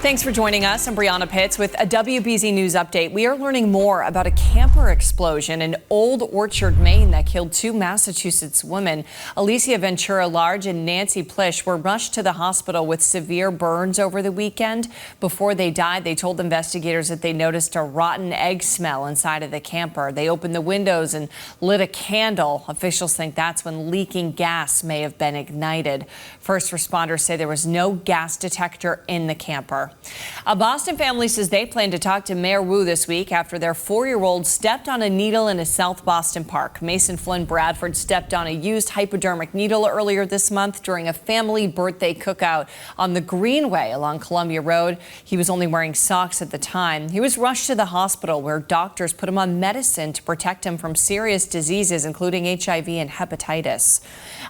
Thanks for joining us. I'm Brianna Pitts with a WBZ News update. We are learning more about a camper explosion in Old Orchard, Maine that killed two Massachusetts women. Alicia Ventura Large and Nancy Plish were rushed to the hospital with severe burns over the weekend. Before they died, they told investigators that they noticed a rotten egg smell inside of the camper. They opened the windows and lit a candle. Officials think that's when leaking gas may have been ignited. First responders say there was no gas detector in the camper. A Boston family says they plan to talk to Mayor Wu this week after their 4-year-old stepped on a needle in a South Boston park. Mason Flynn Bradford stepped on a used hypodermic needle earlier this month during a family birthday cookout on the Greenway along Columbia Road. He was only wearing socks at the time. He was rushed to the hospital where doctors put him on medicine to protect him from serious diseases, including HIV and hepatitis.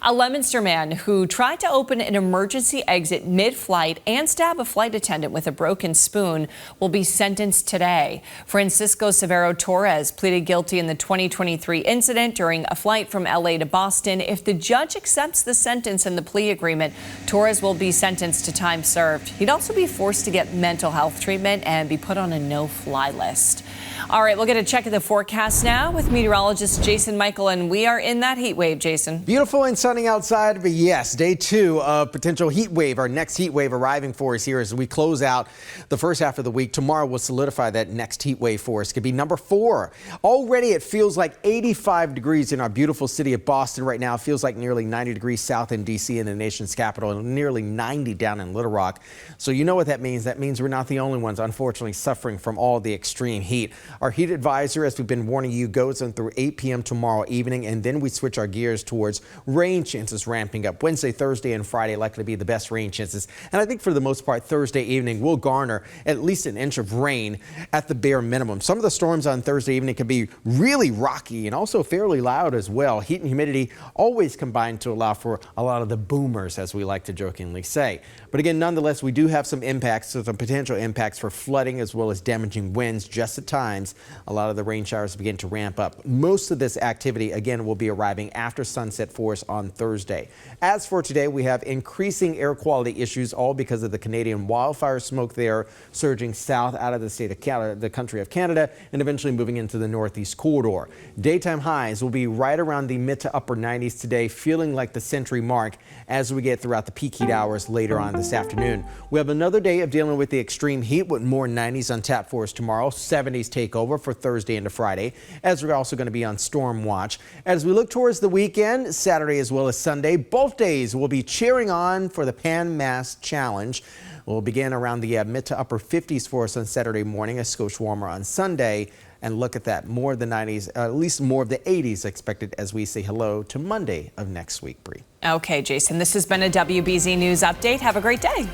A Leominster man who tried to open an emergency exit mid-flight and stab a flight attendant with a broken spoon will be sentenced today. Francisco Severo Torres pleaded guilty in the 2023 incident during a flight from LA to Boston. If the judge accepts the sentence in the plea agreement, Torres will be sentenced to time served. He'd also be forced to get mental health treatment and be put on a no-fly list. All right, we'll get a check of the forecast now with meteorologist Jason Michael, and we are in that heat wave, Jason. Beautiful and sunny outside, but yes, day 2 of potential heat wave, our next heat wave arriving for us here as we close out the first half of the week. Tomorrow will solidify that next heat wave for us. Could be number 4. Already it feels like 85 degrees in our beautiful city of Boston right now. It feels like nearly 90 degrees south in D.C. in the nation's capital and nearly 90 down in Little Rock. So you know what that means. That means we're not the only ones, unfortunately, suffering from all the extreme heat. Our heat advisor, as we've been warning you, goes on through 8 p.m. tomorrow evening, and then we switch our gears towards rain chances ramping up. Wednesday, Thursday, and Friday likely to be the best rain chances. And I think for the most part, Thursday evening will garner at least an inch of rain at the bare minimum. Some of the storms on Thursday evening can be really rocky and also fairly loud as well. Heat and humidity always combine to allow for a lot of the boomers, as we like to jokingly say. But again, nonetheless, we do have some impacts, so some potential impacts for flooding as well as damaging winds just at times. A lot of the rain showers begin to ramp up. Most of this activity, again, will be arriving after sunset for us on Thursday. As for today, we have increasing air quality issues, all because of the Canadian wildfire smoke there surging south out of the state of Canada, the country of Canada, and eventually moving into the northeast corridor. Daytime highs will be right around the mid to upper 90s today, feeling like the century mark as we get throughout the peak heat hours later on this afternoon. We have another day of dealing with the extreme heat with more 90s on tap for us tomorrow. 70s take over for Thursday into Friday, as we're also going to be on storm watch. As we look towards the weekend, Saturday as well as Sunday, both days will be cheering on for the Pan Mass Challenge. We'll begin around the mid to upper 50s for us on Saturday morning, a skosh warmer on Sunday. And look at that, more of the 90s, at least more of the 80s expected as we say hello to Monday of next week, Bree. Okay, Jason, this has been a WBZ News update. Have a great day.